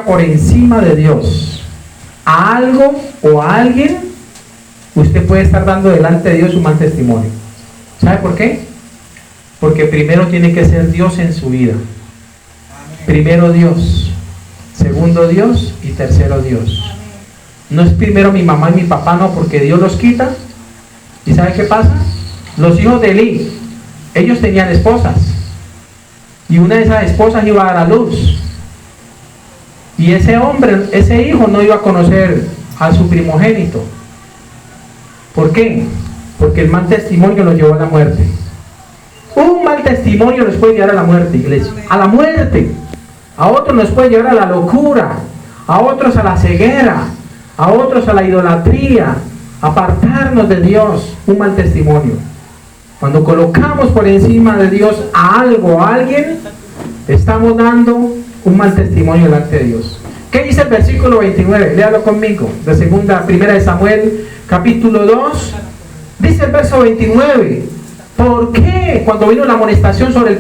por encima de Dios a algo o a alguien, usted puede estar dando delante de Dios un mal testimonio. ¿Sabe por qué? Porque primero tiene que ser Dios en su vida. Primero Dios, segundo Dios y tercero Dios. No es primero mi mamá y mi papá, no, porque Dios los quita. ¿Y sabe qué pasa? Los hijos de Elí, ellos tenían esposas, y una de esas esposas iba a dar a luz, y ese hombre, ese hijo no iba a conocer a su primogénito. ¿Por qué? Porque el mal testimonio los llevó a la muerte. Un mal testimonio les puede llevar a la muerte, iglesia, a la muerte. A otros nos puede llevar a la locura, a otros a la ceguera, a otros a la idolatría, apartarnos de Dios. Un mal testimonio. Cuando colocamos por encima de Dios a algo o a alguien, estamos dando un mal testimonio delante de Dios. ¿Qué dice el versículo 29? Léalo conmigo, primera de Samuel, capítulo 2. Dice el verso 29. ¿Por qué cuando vino la amonestación sobre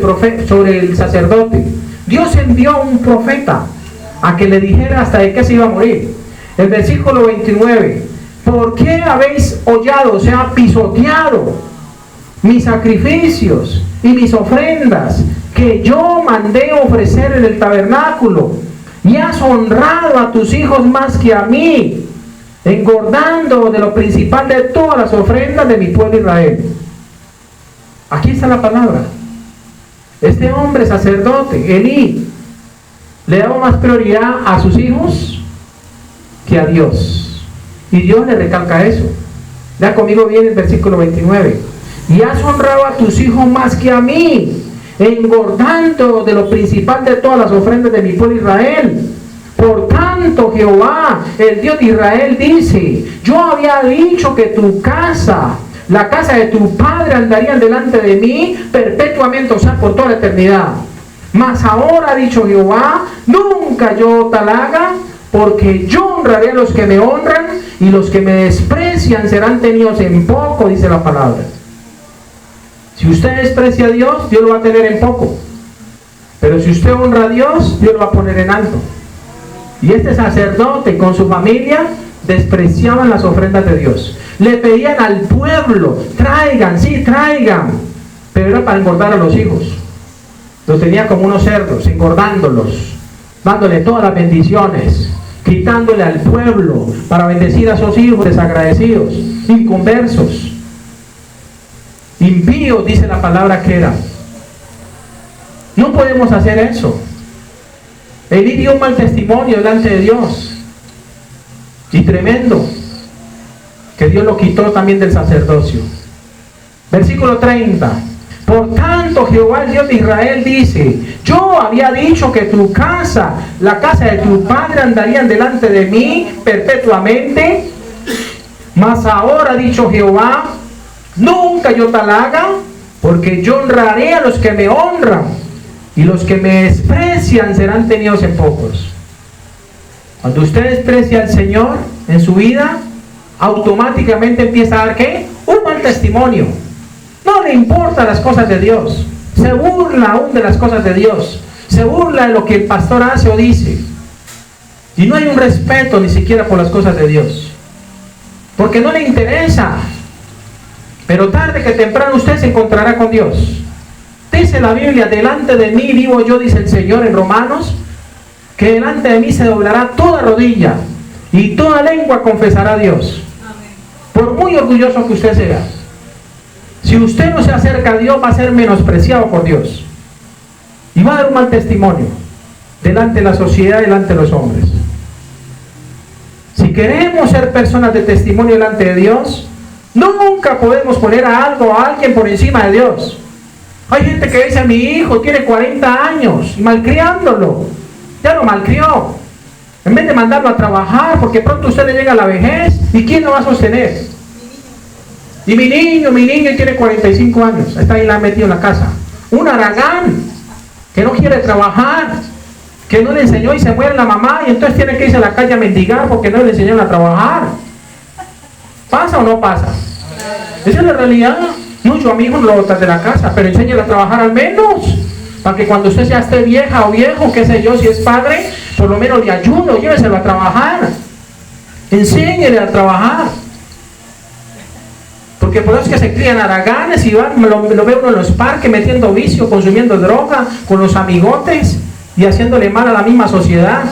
el sacerdote, Dios envió a un profeta a que le dijera hasta de qué se iba a morir? El versículo 29. ¿Por qué habéis hollado, o sea, pisoteado mis sacrificios y mis ofrendas que yo mandé ofrecer en el tabernáculo? Y has honrado a tus hijos más que a mí, engordando de lo principal de todas las ofrendas de mi pueblo Israel. Aquí está la palabra. Este hombre sacerdote, Elí, le daba más prioridad a sus hijos que a Dios. Y Dios le recalca eso. Ya conmigo viene el versículo 29. Y has honrado a tus hijos más que a mí, engordando de lo principal de todas las ofrendas de mi pueblo Israel. Por tanto, Jehová, el Dios de Israel, dice: yo había dicho que tu casa, la casa de tu padre, andarían delante de mí perpetuamente, o sea, por toda la eternidad. Mas ahora ha dicho Jehová: nunca yo tal haga, porque yo honraré a los que me honran, y los que me desprecian serán tenidos en poco, dice la palabra. Si usted desprecia a Dios, Dios lo va a tener en poco. Pero si usted honra a Dios, Dios lo va a poner en alto. Y este sacerdote con su familia despreciaban las ofrendas de Dios. Le pedían al pueblo: traigan, sí, traigan. Pero era para engordar a los hijos. Los tenía como unos cerdos, engordándolos, dándole todas las bendiciones, quitándole al pueblo para bendecir a sus hijos desagradecidos, inconversos, impíos, dice la palabra que era. No podemos hacer eso. Elí dio un mal testimonio delante de Dios, y tremendo, que Dios lo quitó también del sacerdocio. Versículo 30. Por tanto, Jehová, el Dios de Israel, dice: yo había dicho que tu casa, la casa de tu padre, andarían delante de mí perpetuamente. Mas ahora ha dicho Jehová: nunca yo tal haga, porque yo honraré a los que me honran, y los que me desprecian serán tenidos en pocos. Cuando usted desprecia al Señor en su vida, automáticamente empieza a dar ¿qué? Un mal testimonio. No le importan las cosas de Dios, se burla aún de las cosas de Dios, se burla de lo que el pastor hace o dice, y no hay un respeto ni siquiera por las cosas de Dios, porque no le interesa. Pero tarde que temprano usted se encontrará con Dios. Dice la Biblia: delante de mí vivo yo, dice el Señor en Romanos, que delante de mí se doblará toda rodilla y toda lengua confesará a Dios. Amén. Por muy orgulloso que usted sea, si usted no se acerca a Dios, va a ser menospreciado por Dios y va a dar un mal testimonio delante de la sociedad, delante de los hombres. Si queremos ser personas de testimonio delante de Dios, nunca podemos poner a algo o a alguien por encima de Dios. Hay gente que dice: mi hijo tiene 40 años, y malcriándolo, ya lo malcrió, en vez de mandarlo a trabajar, porque pronto usted le llega a la vejez, ¿y quién lo va a sostener? Y mi niño tiene 45 años, está ahí, la ha metido en la casa. Un haragán, que no quiere trabajar, que no le enseñó y se muere la mamá, y entonces tiene que irse a la calle a mendigar porque no le enseñaron a trabajar. ¿Pasa o no pasa? Esa es la realidad. No, yo a mi hijo no lo botas de la casa, pero enséñale a trabajar al menos, para que cuando usted ya esté vieja o viejo, qué sé yo, si es padre, por lo menos le ayudo, lléveselo a trabajar, enséñele a trabajar. Porque por eso es que se crían haraganes y lo ve uno en los parques metiendo vicio, consumiendo droga, con los amigotes y haciéndole mal a la misma sociedad.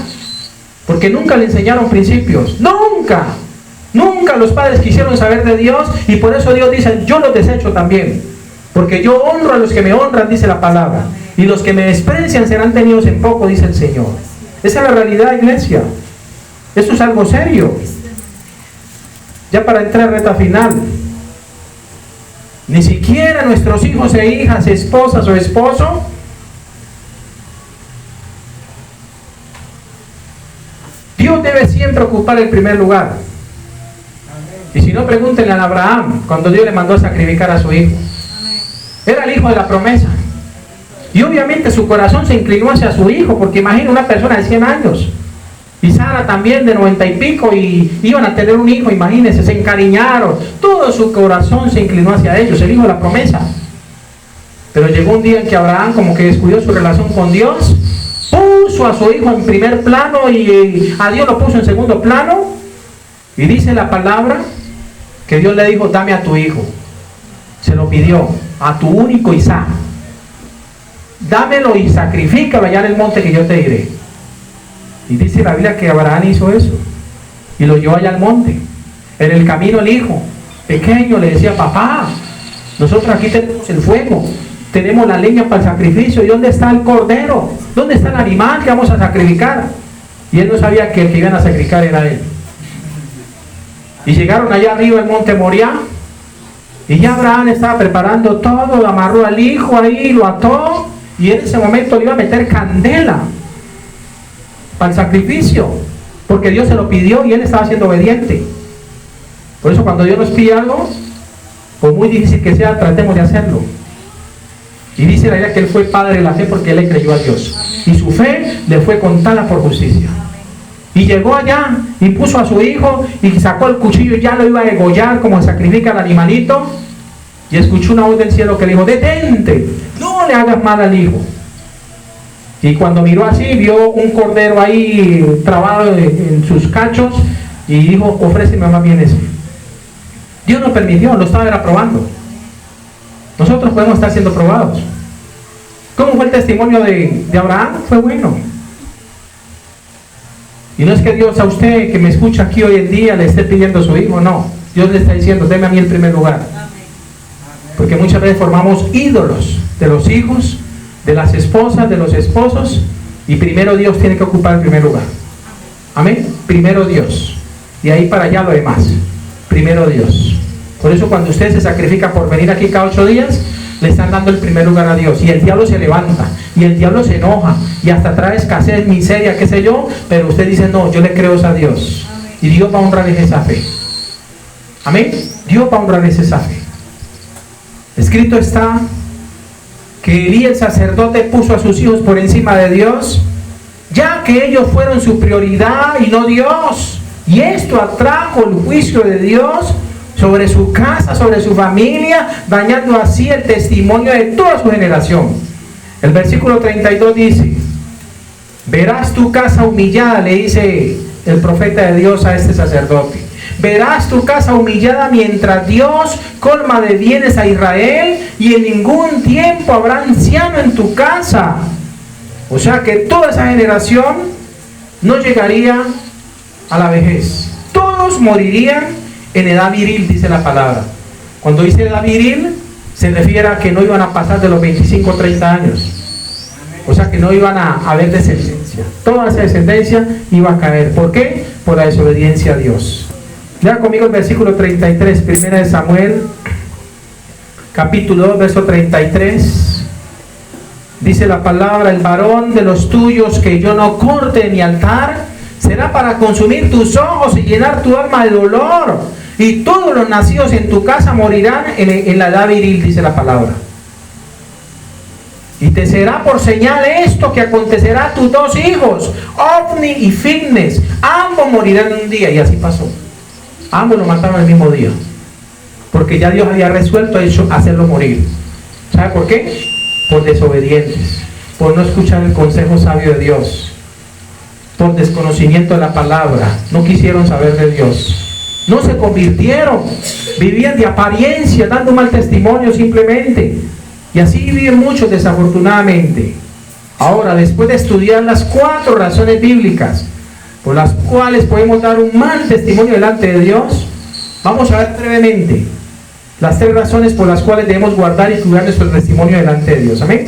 Porque nunca le enseñaron principios, nunca. Nunca los padres quisieron saber de Dios y por eso Dios dice, yo los desecho también. Porque yo honro a los que me honran, dice la palabra. Y los que me desprecian serán tenidos en poco, dice el Señor. Esa es la realidad, iglesia. Esto es algo serio. Ya para entrar a reta final. Ni siquiera nuestros hijos e hijas, esposas o esposo, Dios debe siempre ocupar el primer lugar. Y si no, pregúntenle a Abraham cuando Dios le mandó a sacrificar a su hijo. Era el hijo de la promesa. Y obviamente su corazón se inclinó hacia su hijo, porque imagina una persona de 100 años. Y Sara también de 90 y pico, y iban a tener un hijo, imagínense, se encariñaron. Todo su corazón se inclinó hacia ellos, el hijo de la promesa. Pero llegó un día en que Abraham como que descuidó su relación con Dios, puso a su hijo en primer plano y a Dios lo puso en segundo plano. Y dice la palabra que Dios le dijo, dame a tu hijo. Se lo pidió, a tu único Isaac. Dámelo y sacrifícalo allá en el monte que yo te diré. Y dice la Biblia que Abraham hizo eso. Y lo llevó allá al monte. En el camino el hijo pequeño le decía, papá, nosotros aquí tenemos el fuego, tenemos la leña para el sacrificio. ¿Y dónde está el cordero? ¿Dónde está el animal que vamos a sacrificar? Y él no sabía que el que iban a sacrificar era él. Y llegaron allá arriba el monte Moriah. Y ya Abraham estaba preparando todo, amarró al hijo ahí, lo ató. Y en ese momento le iba a meter candela para el sacrificio. Porque Dios se lo pidió y él estaba siendo obediente. Por eso cuando Dios nos pide algo, por muy difícil que sea, tratemos de hacerlo. Y dice la Biblia que él fue padre de la fe porque él le creyó a Dios. Y su fe le fue contada por justicia. Y llegó allá y puso a su hijo y sacó el cuchillo y ya lo iba a degollar como sacrifica al animalito. Y escuchó una voz del cielo que le dijo, detente, no le hagas mal al hijo. Y cuando miró así, vio un cordero ahí trabado en sus cachos y dijo, ofréceme más bien ese. Dios no permitió, lo estaba aprobando. Nosotros podemos estar siendo probados. ¿Cómo fue el testimonio de Abraham? Fue bueno. Y no es que Dios a usted que me escucha aquí hoy en día le esté pidiendo a su hijo, no. Dios le está diciendo, deme a mí el primer lugar. Porque muchas veces formamos ídolos de los hijos, de las esposas, de los esposos, y primero Dios tiene que ocupar el primer lugar. Amén. Primero Dios. Y ahí para allá lo demás. Primero Dios. Por eso cuando usted se sacrifica por venir aquí cada 8 días, le están dando el primer lugar a Dios. Y el diablo se levanta, y el diablo se enoja, y hasta trae escasez, miseria, qué sé yo, pero usted dice, no, yo le creo a Dios. Y Dios va a honrar esa fe. Amén. Dios va a honrar esa fe. Escrito está que Elí el sacerdote puso a sus hijos por encima de Dios, ya que ellos fueron su prioridad y no Dios. Y esto atrajo el juicio de Dios sobre su casa, sobre su familia, dañando así el testimonio de toda su generación. El versículo 32 dice, verás tu casa humillada, le dice el profeta de Dios a este sacerdote. Verás tu casa humillada mientras Dios colma de bienes a Israel, y en ningún tiempo habrá anciano en tu casa. O sea que toda esa generación no llegaría a la vejez. Todos morirían en edad viril, dice la palabra. Cuando dice edad viril, se refiere a que no iban a pasar de los 25 o 30 años. O sea que no iban a haber descendencia. Toda esa descendencia iba a caer. ¿Por qué? Por la desobediencia a Dios. Lea conmigo el versículo 33, primera de Samuel, capítulo 2, verso 33. Dice la palabra, el varón de los tuyos que yo no corte en mi altar, será para consumir tus ojos y llenar tu alma de dolor. Y todos los nacidos en tu casa morirán en la edad viril, dice la palabra. Y te será por señal esto que acontecerá a tus 2 hijos, Ofni y Finnes. Ambos morirán en un día. Y así pasó. Ambos lo mataron el mismo día. Porque ya Dios había resuelto hacerlo morir. ¿Sabe por qué? Por desobedientes. Por no escuchar el consejo sabio de Dios. por desconocimiento de la palabra. No quisieron saber de Dios. No se convirtieron. Vivían de apariencia, dando mal testimonio simplemente. Y así viven muchos desafortunadamente. Ahora, después de estudiar las 4 razones bíblicas por las cuales podemos dar un mal testimonio delante de Dios, vamos a ver brevemente las 3 razones por las cuales debemos guardar y cuidar nuestro testimonio delante de Dios. Amén.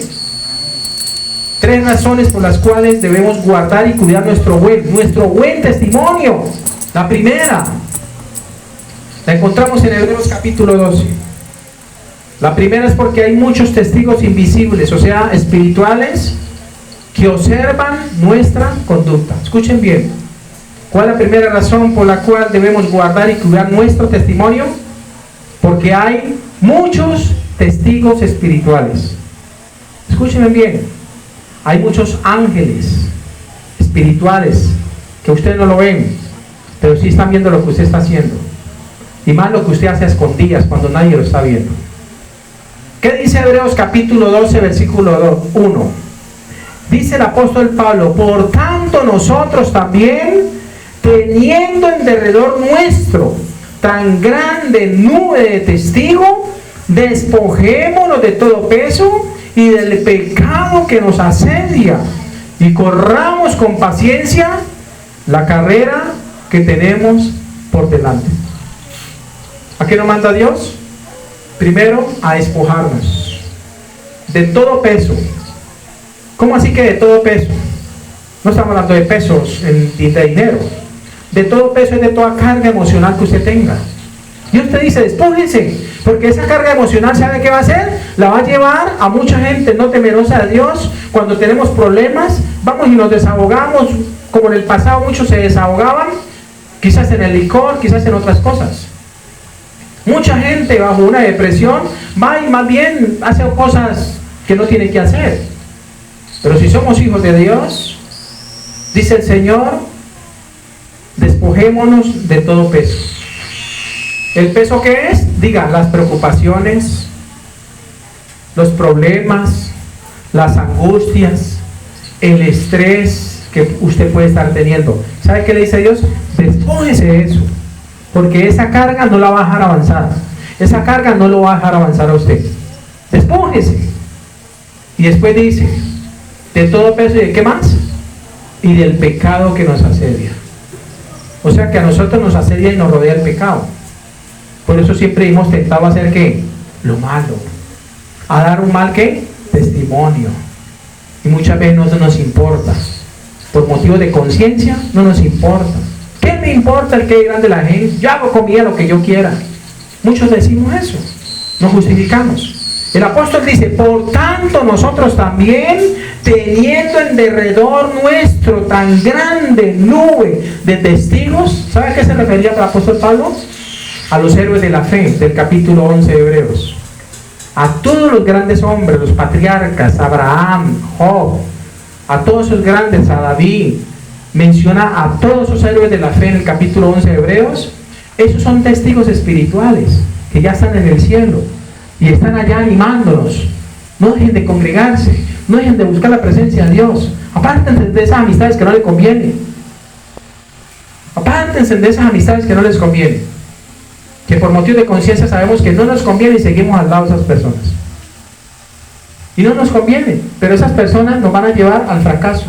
3 razones por las cuales debemos guardar y cuidar nuestro buen testimonio. La primera la encontramos en Hebreos capítulo 12. La primera es porque hay muchos testigos invisibles, o sea, espirituales, que observan nuestra conducta. Escuchen bien. ¿Cuál es la primera razón por la cual debemos guardar y cuidar nuestro testimonio? Porque hay muchos testigos espirituales. Escúchenme bien. Hay muchos ángeles espirituales que ustedes no lo ven, pero sí están viendo lo que usted está haciendo. Y más lo que usted hace a escondidas cuando nadie lo está viendo. ¿Qué dice Hebreos capítulo 12, versículo 1? Dice el apóstol Pablo: por tanto nosotros también, teniendo en derredor nuestro tan grande nube de testigos, despojémonos de todo peso y del pecado que nos asedia, y corramos con paciencia la carrera que tenemos por delante. ¿A qué nos manda Dios? Primero, a despojarnos de todo peso. ¿Cómo así que de todo peso? No estamos hablando de pesos de dinero. De todo peso es de toda carga emocional que usted tenga. Dios te dice: despójese, porque esa carga emocional, ¿sabe qué va a hacer? La va a llevar a mucha gente no temerosa de Dios. Cuando tenemos problemas, vamos y nos desahogamos, como en el pasado muchos se desahogaban, quizás en el licor, quizás en otras cosas. Mucha gente bajo una depresión va y más bien hace cosas que no tiene que hacer. Pero si somos hijos de Dios, dice el Señor, despojémonos de todo peso. ¿El peso qué es? Diga, las preocupaciones, los problemas, las angustias, el estrés que usted puede estar teniendo. ¿Sabe qué le dice Dios? Despójese de eso, porque esa carga no la va a dejar avanzar. Esa carga no lo va a dejar avanzar a usted. Despójese. Y después dice, de todo peso, ¿y de qué más? Y del pecado que nos asedia. O sea que a nosotros nos asedia y nos rodea el pecado. Por eso siempre hemos tentado a hacer ¿qué? Lo malo. A dar un mal ¿qué? Testimonio. Y muchas veces no nos importa. Por motivos de conciencia no nos importa. ¿Qué me importa el que dirán de la gente? Yo hago con mi vida lo que yo quiera. Muchos decimos eso. Nos justificamos. El apóstol dice: por tanto nosotros también, teniendo en derredor nuestro tan grande nube de testigos. ¿Sabe a qué se refería el apóstol Pablo? A los héroes de la fe del capítulo 11 de Hebreos. A todos los grandes hombres, los patriarcas, Abraham, Job, a todos esos grandes, a David. Menciona a todos esos héroes de la fe en el capítulo 11 de Hebreos. Esos son testigos espirituales que ya están en el cielo y están allá animándonos. No dejen de congregarse, no dejen de buscar la presencia de Dios. Apártense de esas amistades que no les convienen. Apártense de esas amistades que no les convienen, que por motivo de conciencia sabemos que no nos conviene y seguimos al lado de esas personas. Y no nos conviene, pero esas personas nos van a llevar al fracaso,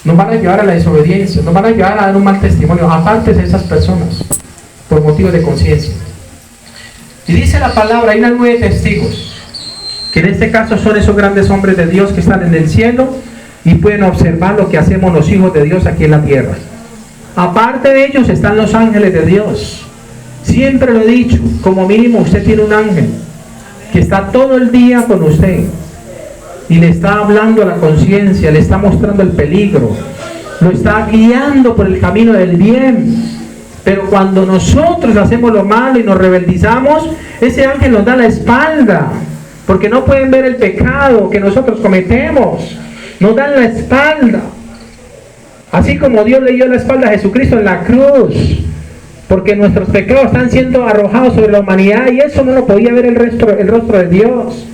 nos van a llevar a la desobediencia, nos van a llevar a dar un mal testimonio. Apártense de esas personas por motivo de conciencia. Y dice la palabra, hay una nube de testigos, que en este caso son esos grandes hombres de Dios que están en el cielo y pueden observar lo que hacemos los hijos de Dios aquí en la tierra. Aparte de ellos están los ángeles de Dios. Siempre lo he dicho, como mínimo usted tiene un ángel que está todo el día con usted y le está hablando a la conciencia, le está mostrando el peligro, lo está guiando por el camino del bien. Pero cuando nosotros hacemos lo malo y nos rebeldizamos, ese ángel nos da la espalda, porque no pueden ver el pecado que nosotros cometemos. Nos dan la espalda, así como Dios le dio la espalda a Jesucristo en la cruz, porque nuestros pecados están siendo arrojados sobre la humanidad, y eso no lo podía ver el rostro de Dios.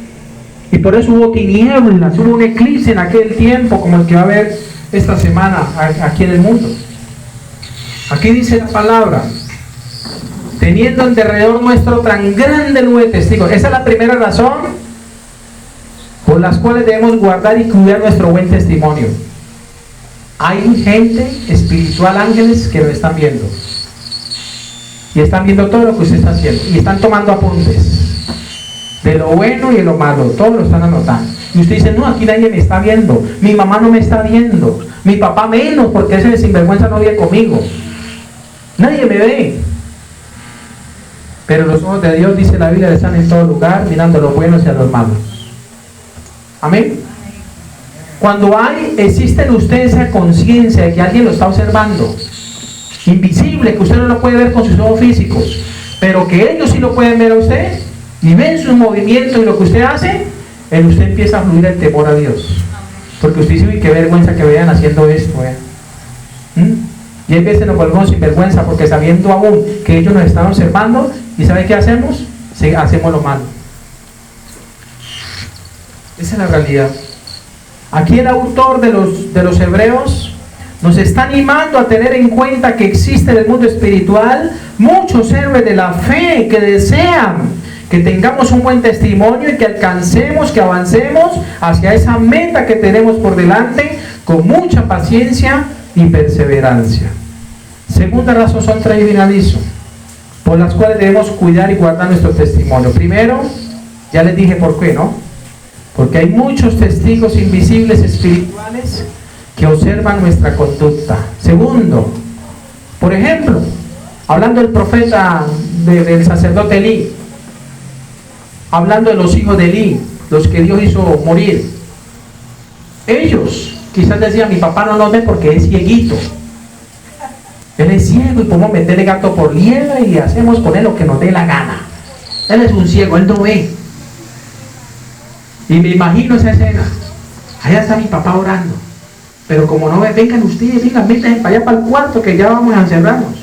Y por eso hubo tinieblas, hubo un eclipse en aquel tiempo, como el que va a haber esta semana aquí en el mundo? Aquí dice la palabra, teniendo en derredor nuestro tan grande nube de testigos. Esa es la primera razón por las cuales debemos guardar y cuidar nuestro buen testimonio. Hay gente espiritual, ángeles, que lo están viendo. Y están viendo todo lo que usted está haciendo. Y están tomando apuntes. De lo bueno y de lo malo. Todo lo están anotando. Y usted dice, no, aquí nadie me está viendo. Mi mamá no me está viendo. Mi papá menos, porque ese de sinvergüenza no vive conmigo. Nadie me ve. Pero los ojos de Dios, dice la Biblia, están en todo lugar, mirando a los buenos y a los malos. Amén. Cuando existe en usted esa conciencia de que alguien lo está observando, invisible, que usted no lo puede ver con sus ojos físicos, pero que ellos sí lo pueden ver a usted, y ven sus movimientos y lo que usted hace, en usted empieza a fluir el temor a Dios. Porque usted dice, uy, qué vergüenza que vean haciendo esto. Y hay veces nos volvemos sin vergüenza porque sabiendo aún que ellos nos están observando, ¿y sabe qué hacemos? Sí, hacemos lo malo. Esa es la realidad. Aquí el autor de los Hebreos nos está animando a tener en cuenta que existe en el mundo espiritual muchos héroes de la fe que desean que tengamos un buen testimonio y que alcancemos, que avancemos hacia esa meta que tenemos por delante con mucha paciencia y perseverancia. Segunda razón, son tres y finalizo, por las cuales debemos cuidar y guardar nuestro testimonio. Primero, ya les dije por qué, ¿no? Porque hay muchos testigos invisibles espirituales que observan nuestra conducta. Segundo, por ejemplo, hablando del profeta, del sacerdote Elí, hablando de los hijos de Elí, los que Dios hizo morir, ellos quizás decían, mi papá no lo ve porque es cieguito, él es ciego y podemos meterle gato por liebre y hacemos con él lo que nos dé la gana. Él es un ciego, él no ve. Y me imagino esa escena, allá está mi papá orando, pero como no ve, vengan ustedes, vengan, métanse para allá para el cuarto que ya vamos a encerrarnos.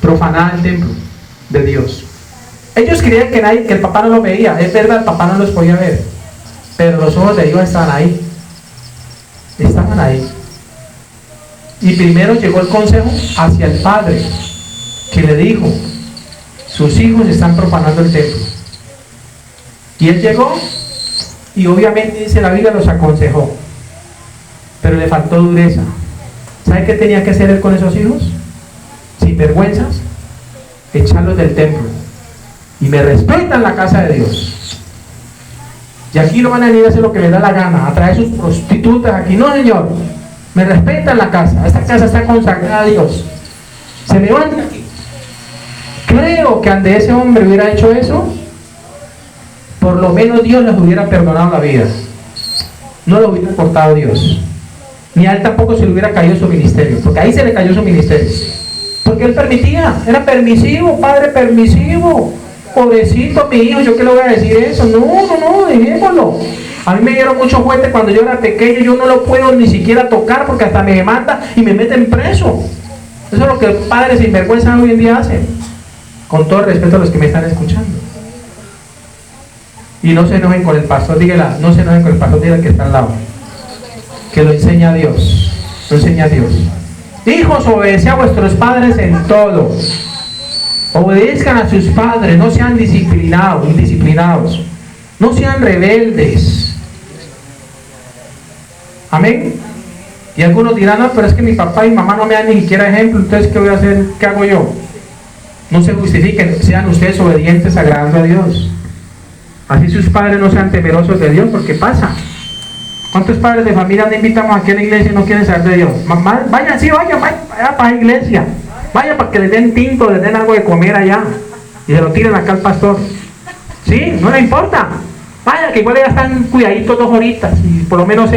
Profanar el templo de Dios. Ellos creían que el papá no lo veía. Es verdad, el papá no los podía ver, pero los ojos de Dios estaban ahí. Estaban ahí. Y primero llegó el consejo hacia el padre, que le dijo, sus hijos están profanando el templo. Y él llegó y obviamente, dice la Biblia, los aconsejó, pero le faltó dureza. ¿Sabe qué tenía que hacer él con esos hijos? Sin vergüenzas, echarlos del templo. Y me respetan la casa de Dios. Y aquí no van a venir a hacer lo que les da la gana, a traer sus prostitutas aquí. No, señor, me respetan la casa. Esta casa está consagrada a Dios. Se me van de aquí. Creo que ante ese hombre hubiera hecho eso, por lo menos Dios les hubiera perdonado la vida. No lo hubiera cortado Dios. Ni a él tampoco se le hubiera caído su ministerio, porque ahí se le cayó su ministerio. Porque él permitía, era permisivo, padre permisivo. Pobrecito mi hijo, ¿yo qué le voy a decir eso? No, dejémoslo. A mí me dieron mucho fuerte cuando yo era pequeño, yo no lo puedo ni siquiera tocar porque hasta me demanda y me meten preso. Eso es lo que padres sinvergüenza hoy en día hacen. Con todo el respeto a los que me están escuchando. Y no se enojen con el pastor, dígala, no se enojen con el pastor, dígale que está al lado. Que lo enseña Dios, lo enseña Dios. Hijos, obedeced a vuestros padres en todo. Obedezcan a sus padres, no sean indisciplinados, no sean rebeldes. Amén. Y algunos dirán, no, pero es que mi papá y mi mamá no me dan ni siquiera ejemplo, entonces ¿qué voy a hacer? ¿Qué hago yo? No se justifiquen, sean ustedes obedientes, agradando a Dios. Así sus padres no sean temerosos de Dios, porque pasa. ¿Cuántos padres de familia le invitamos aquí a la iglesia y no quieren saber de Dios? Mamá, vayan, sí, vayan para la iglesia. Vaya para que les den tinto, les den algo de comer allá. Y se lo tiren acá al pastor. Sí, no le importa. Vaya, que igual ya están cuidaditos 2 horitas. Y por lo menos